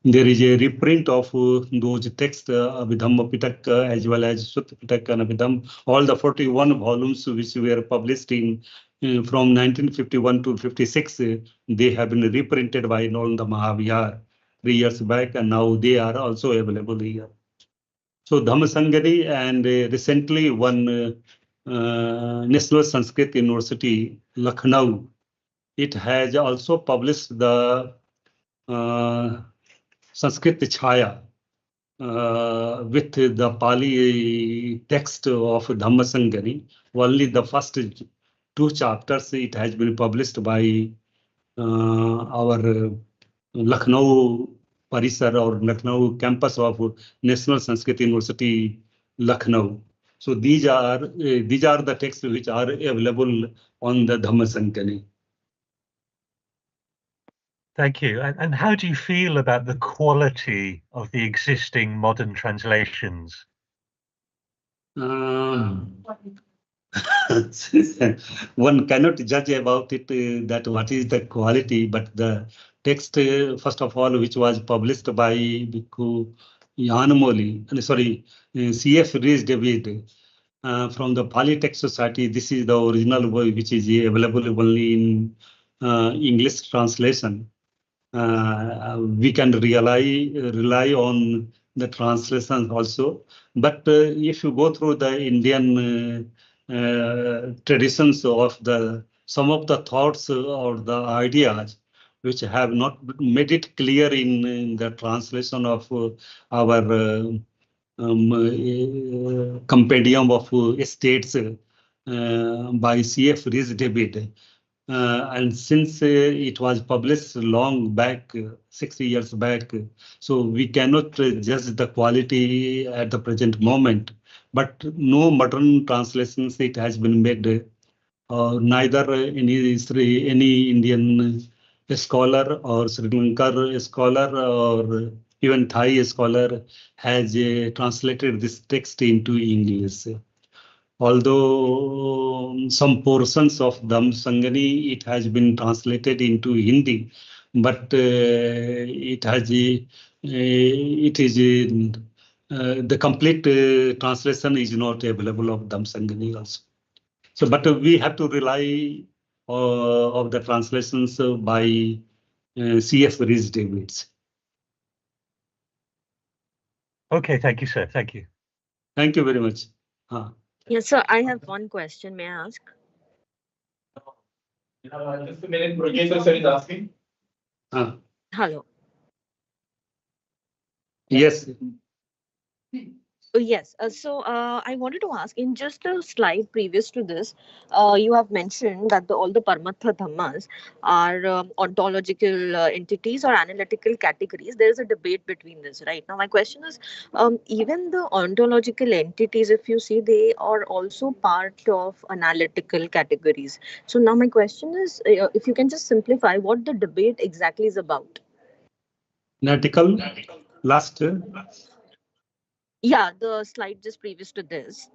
There is a reprint of those texts, Abhidhamma Piṭaka as well as Sutta Piṭaka and Abhidhamma, all the 41 volumes which were published in from 1951 to 56. They have been reprinted by Nalanda Mahabhayar 3 years back, and now they are also available here. So Dhammasaṅgani, and recently one National Sanskrit University, Lucknow, it has also published the Sanskrit Chhaya with the Pali text of Dhammasaṅgani. Only the first 2 chapters it has been published by our Lucknow Parisar or Lucknow campus of National Sanskrit University, Lucknow. So these are the texts which are available on the Dhammasaṅgani. Thank you. And how do you feel about the quality of the existing modern translations? One cannot judge about it that what is the quality, but the text, first of all, which was published by Bhikkhu Yanamoli, C.F. Rees David from the Pali Text Society. This is the original work which is available only in English translation. We can rely on the translation also. But if you go through the Indian traditions of some of the thoughts or the ideas which have not made it clear in the translation of our compendium of states by C.F. Rees David. And since it was published long back, 60 years back, so we cannot judge the quality at the present moment. But no modern translations it has been made. Neither any Indian scholar or Sri Lankan scholar or even Thai scholar has translated this text into English. Although some portions of Dhammasaṅgani it has been translated into Hindi, but the complete translation is not available of Dhammasaṅgani also. So, but we have to rely of the translations by C.F. Rees Davids. Okay, thank you, sir. Thank you. Thank you very much. Yes, sir. I have one question. May I ask? Just a minute, Professor sir is asking. Hello. Yes. Yes. So I wanted to ask, in just a slide previous to this, you have mentioned that all the Paramatha Dhammas are ontological entities or analytical categories. There is a debate between this, right? Now, my question is, even the ontological entities, if you see, they are also part of analytical categories. So now my question is, if you can just simplify what the debate exactly is about. Analytical, last. Yeah, the slide just previous to this,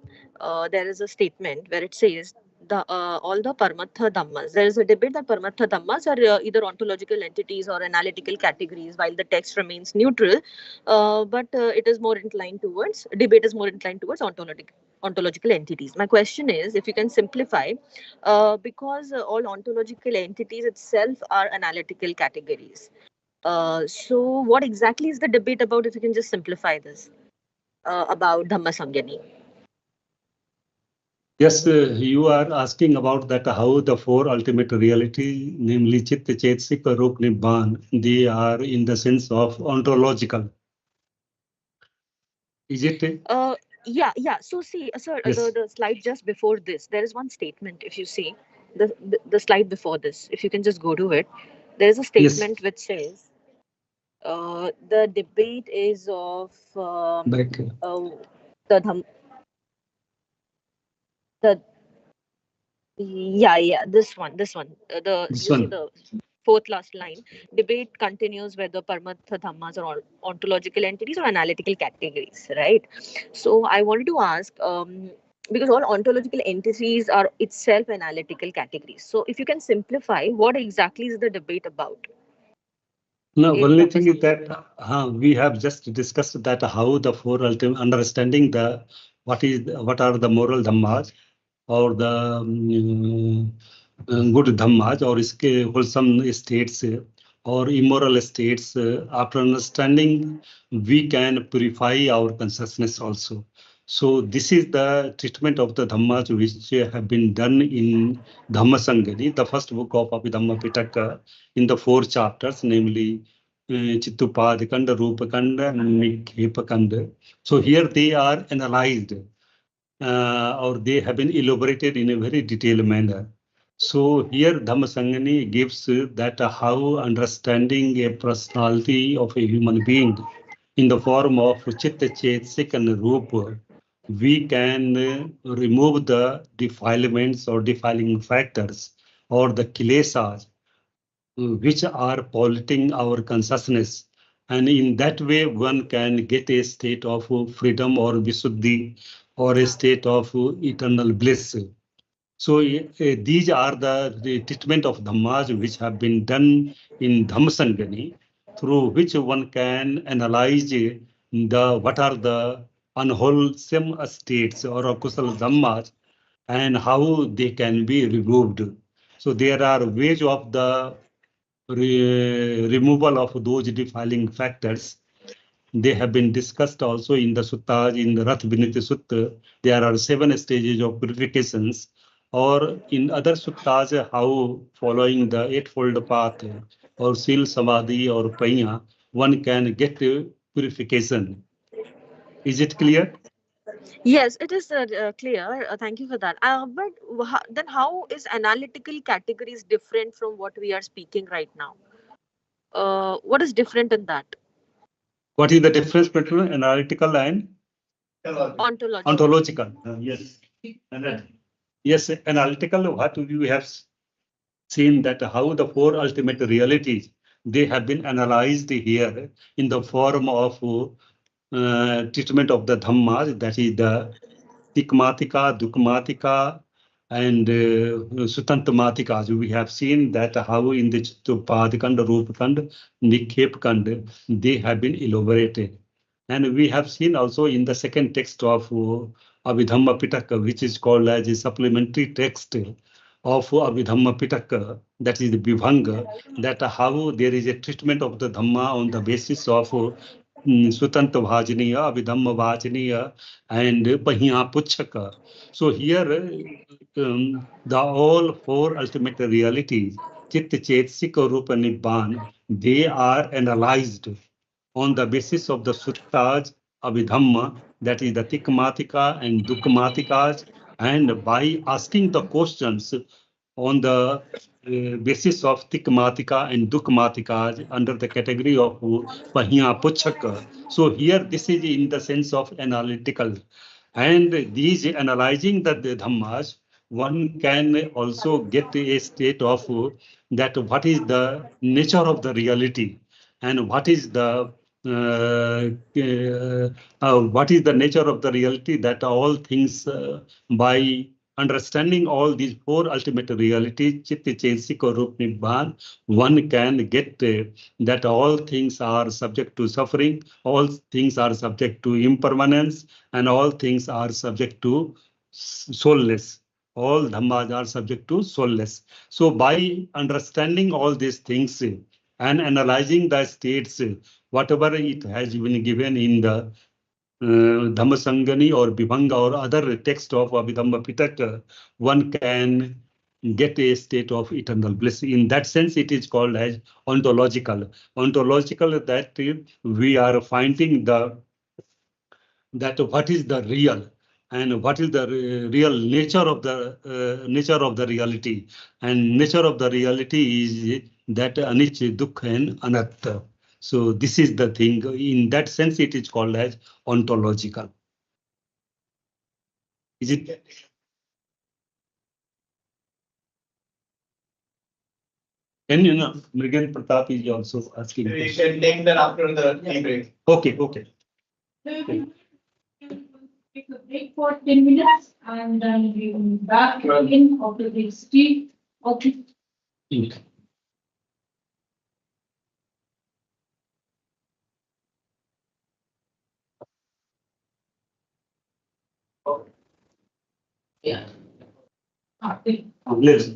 there is a statement where it says all the Paramatha Dhammas. There is a debate that Paramatha Dhammas are either ontological entities or analytical categories, while the text remains neutral. But it is more inclined towards, debate is more inclined towards ontological entities. My question is, if you can simplify, because all ontological entities itself are analytical categories. So what exactly is the debate about, if you can just simplify this? About Dhammasaṅgani. Yes, you are asking about that how the four ultimate reality, namely Citta, Cetasika, Rūpa, Nibbāna, they are in the sense of ontological. Is it? Yeah. So see, sir, Yes. the slide just before this, there is one statement. If you see the slide before this, if you can just go to it, there is a statement which says the debate is of Back. the dham the yeah this one This see one. the fourth last line. Debate continues whether Paramatha Dhammas are all ontological entities or analytical categories, right? So I wanted to ask, because all ontological entities are itself analytical categories. So if you can simplify, what exactly is the debate about? No, in only thing is Dhammasaṅgani? that we have just discussed that how the four ultimate understanding the what are the moral dhammas or the good dhammas or wholesome states or immoral states. After understanding, we can purify our consciousness also. So this is the treatment of the dhammas which have been done in Dhammasaṅgani, the first book of Abhidhamma Piṭaka, in the 4 chapters, namely Chittupadikanda, Rūpakanda, and Nibbāna. So here they are analyzed or they have been elaborated in a very detailed manner. So here Dhammasangani gives that how understanding a personality of a human being in the form of Citta, Cetasika and Rūpa, we can remove the defilements or defiling factors or the kilesas which are polluting our consciousness. And in that way, one can get a state of freedom or visuddhi or a state of eternal bliss. So these are the treatment of dhammas which have been done in Dhammasangani, through which one can analyze what are the unwholesome states or akusala dhammas and how they can be removed. So there are ways of the removal of those defiling factors. They have been discussed also in the suttas, in the Rath Viniti Sutta. There are 7 stages of purifications, or in other suttas, how following the eightfold path or Sil, Samadhi or Panya, one can get purification. Is it clear? Yes, it is clear. Thank you for that. But then how is analytical categories different from what we are speaking right now? What is different in that? What is the difference between analytical and ontological? Yes. Yes, analytical, what we have seen that how the 4 ultimate realities, they have been analyzed here in the form of treatment of the dhammas, that is the Tikmatika, Dukmatika, and Sutantamatika. We have seen that how in the Chittupadikanda, Rūpakanda, Nibbāna, they have been elaborated. And we have seen also in the second text of Abhidhamma Piṭaka, which is called as a supplementary text of Abhidhamma Piṭaka, that is the Vibhaṅga, that how there is a treatment of the Dhamma on the basis of Sutanta Bhajaniya, Abhidhamma Bhajaniya, and Pahiya Puchaka. So here the all 4 ultimate realities, Citta, Cetasika, Rūpa, Nibbāna, they are analyzed on the basis of the suttas, Abhidhamma, that is the Tikmatika and Dukmatikas, and by asking the questions on the basis of Tikmatika and Dukmatikas under the category of Pahiya Puchaka. So here this is in the sense of analytical. And these analyzing the Dhammas, one can also get a state of that what is the nature of the reality and what is the nature of the reality, that all things by understanding all these 4 ultimate realities, Citta, Cetasika, Rūpa, Nibbāna, one can get that all things are subject to suffering, all things are subject to impermanence, and all things are subject to soulless. All dhammas are subject to soulless. So by understanding all these things and analyzing the states, whatever it has been given in the Dhammasangani or Vibhaṅga or other text of Abhidhamma Piṭaka, one can get a state of eternal bliss. In that sense, it is called as ontological. Ontological, that we are finding that what is the real and what is the real nature of the reality. And nature of the reality is that anicca, dukkha, and anatta. So this is the thing. In that sense, it is called as ontological. Is it? And Mrigan Pratap is also asking. We can take that after the tea break. Okay, okay. Take a break for 10 minutes and then we will be back in after the tea. Okay. Yeah. Let's.